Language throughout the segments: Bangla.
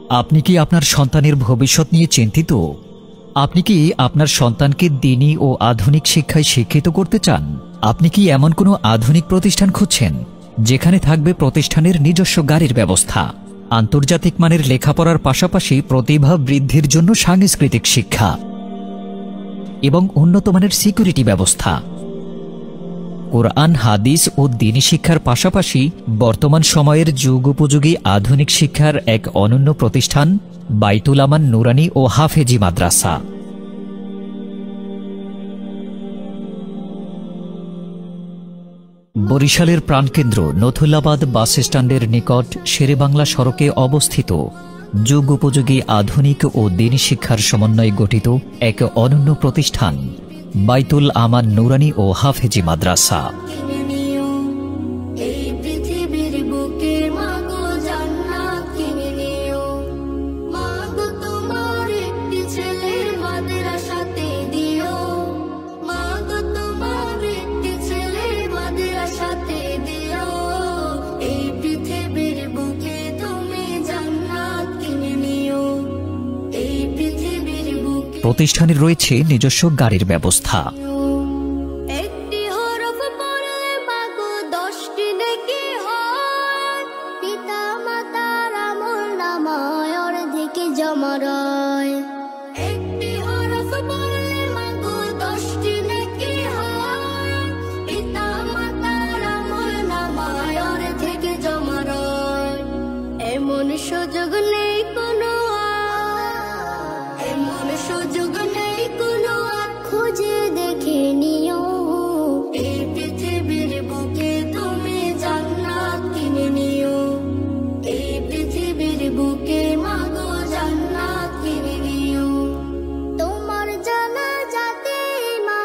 আপনি কি আপনার সন্তানের ভবিষ্যৎ নিয়ে চিন্তিত? আপনি কি আপনার সন্তানকে দ্বীনি ও আধুনিক শিক্ষায় শিক্ষিত করতে চান? আপনি কি এমন কোনো আধুনিক প্রতিষ্ঠান খুঁজছেন যেখানে থাকবে প্রতিষ্ঠানের নিজস্ব গাড়ির ব্যবস্থা, আন্তর্জাতিক মানের লেখাপড়ার পাশাপাশি প্রতিভা বৃদ্ধির জন্য সাংস্কৃতিক শিক্ষা এবং উন্নত মানের সিকিউরিটি ব্যবস্থা? কোরআন, হাদিস ও দ্বীনি শিক্ষার পাশাপাশি বর্তমান সময়ের যুগোপযোগী আধুনিক শিক্ষার এক অনন্য প্রতিষ্ঠান বাইতুল আমান নুরানি ও হাফেজি মাদ্রাসা। বরিশালের প্রাণকেন্দ্র নথুল্লাবাদ বাস স্ট্যান্ডের নিকট শেরেবাংলা সড়কে অবস্থিত যুগোপযোগী আধুনিক ও দ্বীনি শিক্ষার সমন্বয়ে গঠিত এক অনন্য প্রতিষ্ঠান বাইতুল আমান নুরানি ও হাফেজি মাদ্রাসা। প্রতিষ্ঠানে রয়েছে নিজস্ব গাড়ির ব্যবস্থা।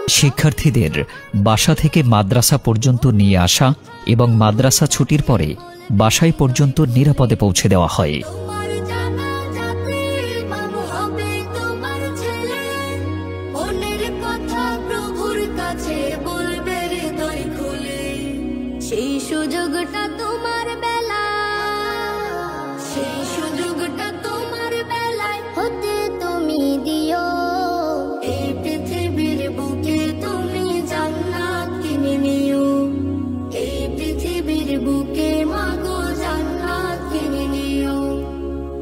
শিক্ষার্থীদের বাসা থেকে মাদ্রাসা পর্যন্ত নিয়ে আসা এবং মাদ্রাসা ছুটির পরে বাসায় পর্যন্ত নিরাপদে পৌঁছে দেওয়া হয়। সেই সুযোগটা তোমার বেলায় হতে তুমি দিও। এই পৃথিবীর বুকে তুমি জান্নাত কিনে নিও। এই পৃথিবীর বুকে মাগো জান্নাত কিনে নিও।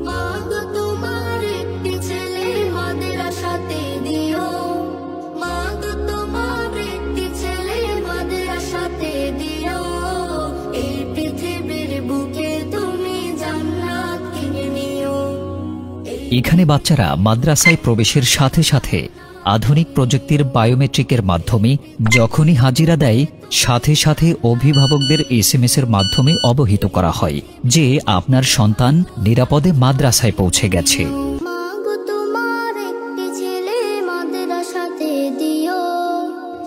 মাগো তোমার একটি ছেলে মাদ্রাসাতে দিও। মাগো তোমার একটি ছেলে মাদ্রাসাতে দিও। এই পৃথিবীর বুকে তুমি জান্নাত কিনে নিও। এখানে বাচ্চারা মাদ্রাসায় প্রবেশের সাথে সাথে আধুনিক প্রযুক্তির বায়োমেট্রিকের মাধ্যমে যখনই হাজিরা দেয় সাথে সাথে অভিভাবকদের SMS এর মাধ্যমে অবহিত করা হয় যে আপনার সন্তান নিরাপদে মাদ্রাসায় পৌঁছে গেছে।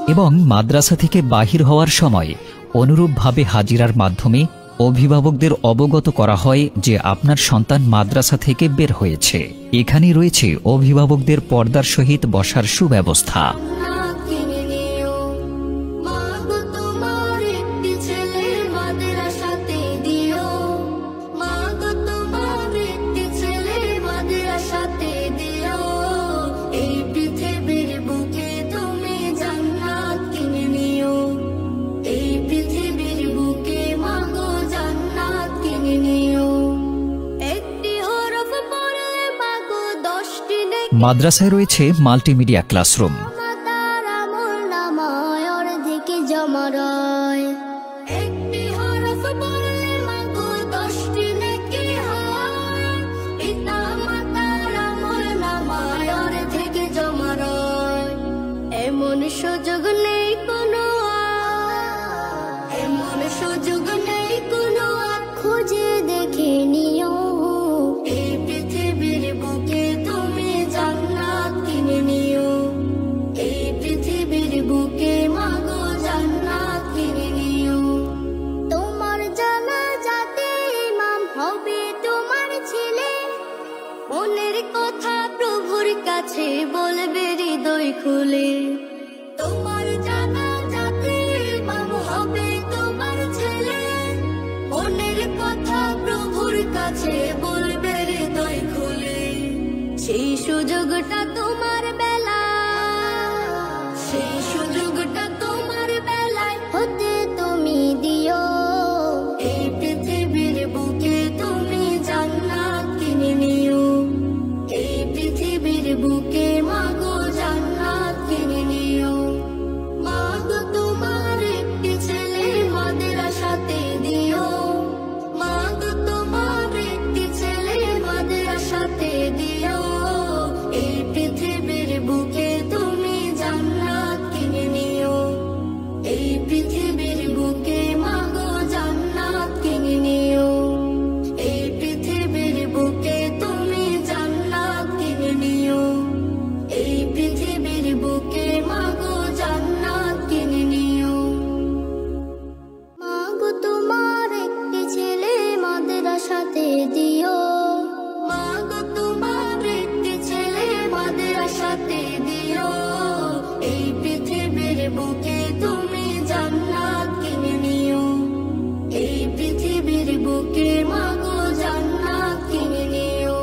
এবং মাদ্রাসা থেকে বাহির হওয়ার সময় অনুরূপভাবে হাজিরার মাধ্যমে অভিভাবকদের অবগত করা হয় যে আপনার সন্তান মাদ্রাসা থেকে বের হয়েছে। এখানে রয়েছে অভিভাবকদের পর্দার সহিত বসার সুব্যবস্থা। মাদ্রাসায় রয়েছে মাল্টিমিডিয়া ক্লাসরুম। সুযোগ নেই কোনো, এমন সুযোগ নেই কোনো, খুঁজে দেখে নিও। এই পৃথিবীর বুকে তুমি জান্নাত কিনে নিও। এই পৃথিবীর বুকে মাগো জান্নাত কিনে নিও। তোমার জানাজাতে ইমাম হবে তোমার ছেলে। মনের কথা প্রভুর কাছে বলবে হৃদয় খুলে। তোমার জানাজাতে ইমাম হবে তোমার ছেলে। মনের কথা প্রভুর কাছে বলবে হৃদয় খুলে। সুযোগটা তোমার বেলা, সেই সুযোগটা তোমার বেলায় হতে তুমি দিও। এই পৃথিবীর বুকে তুমি জান্নাত কিনে নিও, এই পৃথিবীর বুকে মাগো জান্নাত কিনে নিও। মাগো তোমার একটি ছেলে মাদ্রাসাতে দিও, মাগো তোমার একটি ছেলে মাদ্রাসাতে দিও। এই পৃথিবীর বুকে তুমি জান্নাত কিনে নিও, এই পৃথিবীর বুকে মাগো জান্নাত কিনে নিও। এই পৃথিবীর বুকে তুমি জান্নাত কিনে নিও, এই পৃথিবীর বুকে মাগো জান্নাত কিনে নিও। মাগো তোমার একটি ছেলে মাদ্রাসাতে দিও, মাগো তোমার একটি ছেলে মাদ্রাসাতে দিও। এই পৃথিবীর বুকে তুমি জান্নাত কিনে নিও, এই পৃথিবীর বুকে মাগো জান্নাত কিনে নিও।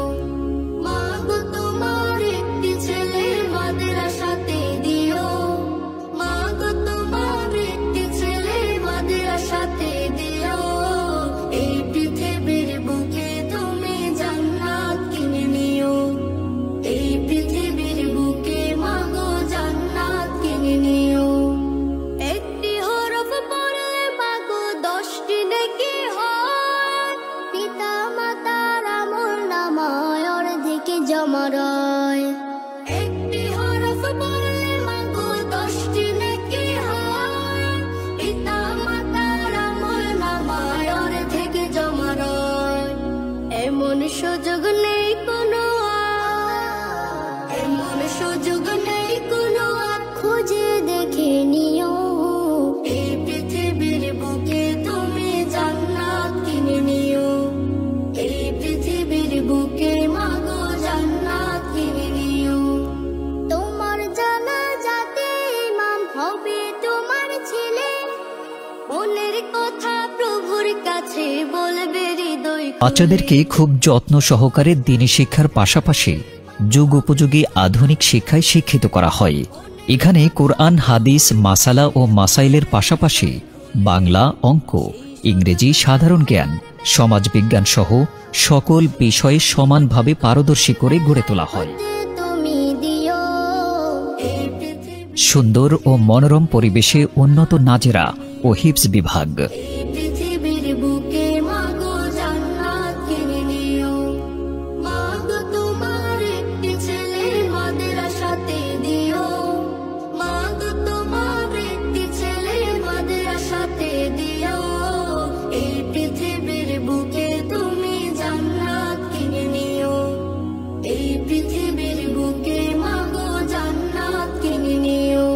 মাগো তোমার একটি ছেলে মাদ্রাসাতে দিও, মাগো তোমার একটি ছেলে মাদ্রাসাতে দিও। এই পৃথিবীর বুকে তুমি জান্নাত কিনে নিও, এই পৃথিবীর বুকে মাগো জান্নাত কিনে নিও। একটি হরফ পড়লে মাগো 10টি নেকি হয়, পিতা মাতার আমলনামায় অর্ধেকে জমা রয়। একটি হরফ পড়লে মাগো 10টি নেকি হয়, পিতা মাতার আমলনামায় অর্ধেকে জমা রয়। এমন সুযোগ নেই কোনো আর, এমন সুযোগ নেই কোনো আর, খুঁজে দেখে নিও। এই পৃথিবীর বুকে তুমি জান্নাত কিনে নিও, এই পৃথিবীর বুকে মাগো জান্নাত কিনে নিও। তোমার জানাজাতে ইমাম হবে তোমার ছেলে, মনের কথা প্রভুর কাছে বলবে হৃদয় খুলে। বাচ্চাদেরকে খুব যত্ন সহকারে দ্বীনি শিক্ষার পাশাপাশি যুগ উপযোগী আধুনিক শিক্ষায় শিক্ষিত করা হয়। এখানে কোরআন, হাদিস, মাসালা ও মাসাইলের পাশাপাশি বাংলা, অঙ্ক, ইংরেজি, সাধারণ জ্ঞান, সমাজবিজ্ঞান সহ সকল বিষয়ে সমানভাবে পারদর্শী করে গড়ে তোলা হয়। তুমি দিও। এই পৃথিবী, সুন্দর ও মনোরম পরিবেশে উন্নত নাজেরা ও হিফজ বিভাগ, এই পৃথিবীর বুকে মাগো জান্নাত কিনে নিও। মাগো তোমার একটি ছেলে মাদ্রাসাতে দিও, মাগো তোমার একটি ছেলে মাদ্রাসাতে দিও। এই পৃথিবীর বুকে তুমি জান্নাত কিনে নিও, এই পৃথিবীর বুকে মাগো জান্নাত কিনে নিও।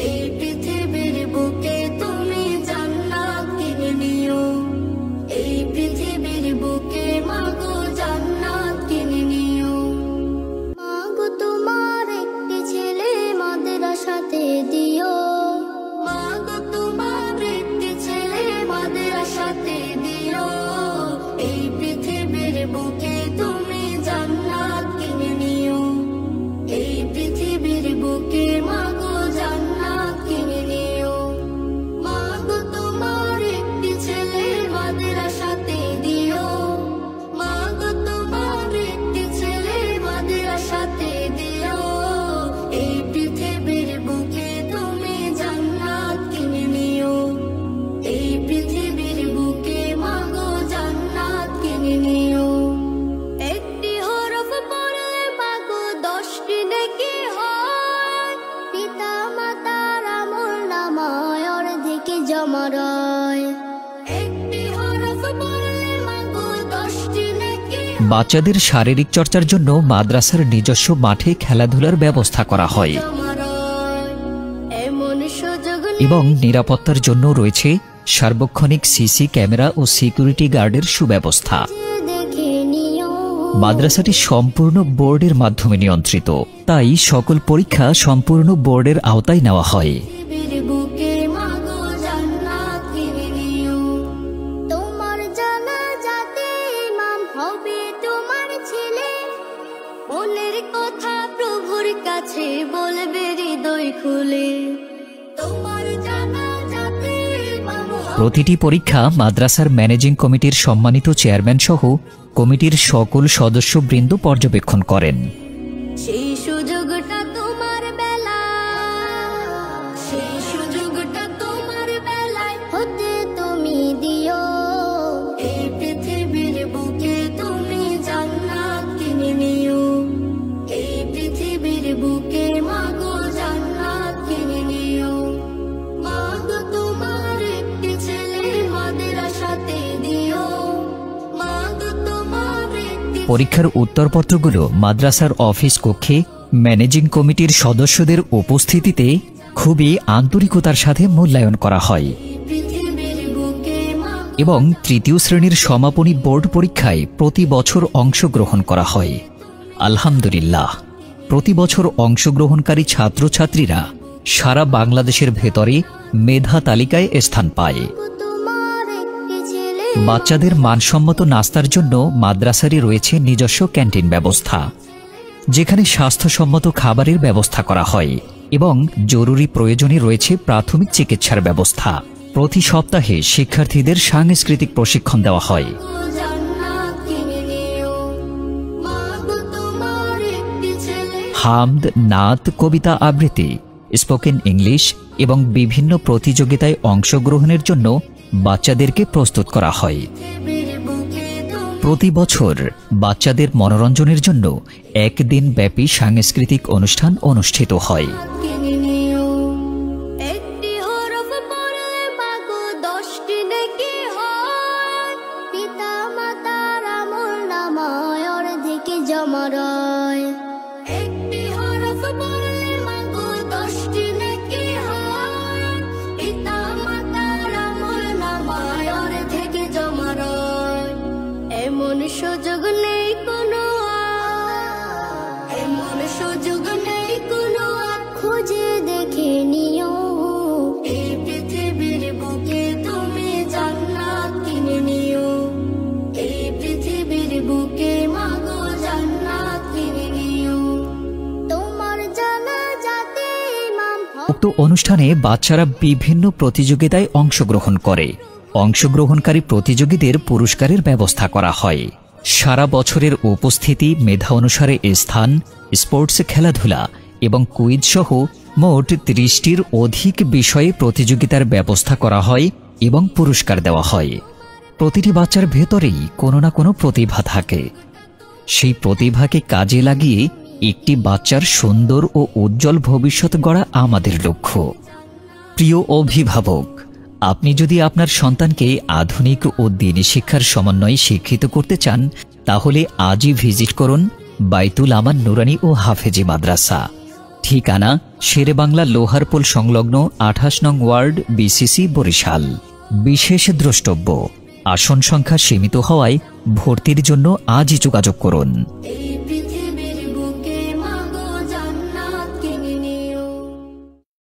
এই পৃথিবীর বুকে তুমি জান্নাত কিনে নিও, এই পৃথিবীর বুকে মাগো জান্নাত কিনে নিও। মাগো তোমার একটি ছেলে মাদ্রাসাতে দিও, মাগো তোমার একটি ছেলে মাদ্রাসাতে দিও। এই পৃথিবীর বুকে তুমি জান্নাত কিনে নিও, এই পৃথিবীর বুকে মাগো জান্নাত কিনে নিও। মাগো তোমার একটি ছেলে মাদ্রাসাতে দিও, মাগো তোমার একটি ছেলে মাদ্রাসাতে দিও। এই পৃথিবীর বুকে তুমি জান্নাত কিনে নিও, এই পৃথিবীর বুকে মাগো জান্নাত কিনে নিও। একটি হরফ পড়লে মাগো 10টি নেকি হয়, পিতা মাতার আমলনামায় অর্ধেকে জমা রয়। একটি হরফ পড়লে মাগো 10টি নেকি বাচ্চাদের শারীরিক চর্চার জন্য মাদ্রাসার নিজস্ব মাঠে খেলাধুলার ব্যবস্থা করা হয় জমা রয়। এমন সুযোগ এবং নিরাপত্তার জন্য রয়েছে সার্বক্ষণিক সিসি ক্যামেরা ও সিকিউরিটি গার্ডের সুব্যবস্থা। দেখে নিও। মাদ্রাসাটি সম্পূর্ণ বোর্ডের মাধ্যমে নিয়ন্ত্রিত, তাই সকল পরীক্ষা সম্পূর্ণ বোর্ডের আওতায় নেওয়া হয়। পৃথিবীর বুকে মাগো জান্নাত কিনে নিও। তোমার জানাজাতে ইমাম হবে তোমার ছেলে, মনের কথা কাছে বলবে হৃদয় খুলে তোমার জানা যাতে প্রতিটি পরীক্ষা মাদ্রাসার ম্যানেজিং কমিটির সম্মানিত চেয়ারম্যান সহ কমিটির সকল সদস্যবৃন্দ পর্যবেক্ষণ করেন। সেই সুযোগটা তোমার বেলায়, সেই সুযোগটা তোমার বেলায় হতে তুমি দিও। এই পৃথিবীর বুকে তুমি জান্নাত কিনে নিও, এই পৃথিবীর বুকে মাগো জান্নাত কিনে নিও। মাগো তোমার একটি ছেলে মাদ্রাসাতে দিও, মাগো তোমার একটি পরীক্ষার উত্তরপত্রগুলো মাদ্রাসার অফিস কক্ষে ম্যানেজিং কমিটির সদস্যদের উপস্থিতিতে খুবই আন্তরিকতার সাথে মূল্যায়ন করা হয় পৃথিবীর বুকে মাগো এবং তৃতীয় শ্রেণীর সমাপনী বোর্ড পরীক্ষায় প্রতি বছর অংশগ্রহণ করা হয়। আলহামদুলিল্লাহ, প্রতি বছর অংশগ্রহণকারী ছাত্রছাত্রীরা সারা বাংলাদেশের ভেতরে মেধা তালিকায় স্থান পায়। তোমার একটি ছেলে বাচ্চাদের মানসম্মত নাস্তার জন্য মাদ্রাসারই রয়েছে নিজস্ব ক্যান্টিন ব্যবস্থা, যেখানে স্বাস্থ্যসম্মত খাবারের ব্যবস্থা করা হয় এবং জরুরি প্রয়োজনে রয়েছে প্রাথমিক চিকিৎসার ব্যবস্থা। প্রতি সপ্তাহে শিক্ষার্থীদের সাংস্কৃতিক প্রশিক্ষণ দেওয়া হয়। জান্নাত কিনে নিও, মাগো তোমার একটি ছেলে হামদ, নাত, কবিতা আবৃত্তি, স্পোকেন ইংলিশ এবং বিভিন্ন প্রতিযোগিতায় অংশগ্রহণের জন্য বাচ্চাদেরকে প্রস্তুত করা হয়। পৃথিবীর বুকে তুমি প্রতি বছর বাচ্চাদের মনোরঞ্জনের জন্য একদিন ব্যাপী সাংস্কৃতিক অনুষ্ঠান অনুষ্ঠিত হয়। কিনে নিও। একটি হরফ পড়লে মাগো 10টি নেকি হয়, পিতা মাতার আমলনামায় অর্ধেক জমা রয়। একটি হরফ পড়লে মাগো 10টি নেকি হয়, পিতা মাতার আমলনামায় অর্ধেক জমা রয়। এমন সুযোগ নেই কোনো আর, এমন সুযোগ নেই কোনো আর, খুঁজে দেখে নিও। এই পৃথিবীর বুকে তুমি জান্নাত কিনে নিও, এই পৃথিবীর বুকে মাগো জান্নাত কিনে নিও। তোমার জানা যাতে ইমাম উক্ত অনুষ্ঠানে বাচ্চারা বিভিন্ন প্রতিযোগিতায় অংশগ্রহণ করে। অংশগ্রহণকারী প্রতিযোগীদের পুরস্কারের ব্যবস্থা করা হয়। সারা বছরের উপস্থিতি, মেধা অনুসারে স্থান, স্পোর্টস, খেলাধুলা এবং কুইজ সহ মোট 30টির অধিক বিষয়ে প্রতিযোগিতার ব্যবস্থা করা হয় এবং পুরস্কার দেওয়া হয়। প্রতিটি বাচ্চার ভেতরেই কোনো না কোনো প্রতিভা থাকে। সেই প্রতিভাকে কাজে লাগিয়ে একটি বাচ্চার সুন্দর ও উজ্জ্বল ভবিষ্যৎ গড়া আমাদের লক্ষ্য। প্রিয় অভিভাবক, আপনি যদি আপনার সন্তানকে আধুনিক ও দ্বীনি শিক্ষার সমন্বয়ে শিক্ষিত করতে চান, তাহলে আজই ভিজিট করুন বাইতুল আমান নুরানি ও হাফেজি মাদ্রাসা। ঠিকানা শেরেবাংলা লোহারপোল সংলগ্ন 28 নং ওয়ার্ড, বিসিসি, বরিশাল। বিশেষ দ্রষ্টব্য, আসন সংখ্যা সীমিত হওয়ায় ভর্তির জন্য আজই যোগাযোগ করুন। এই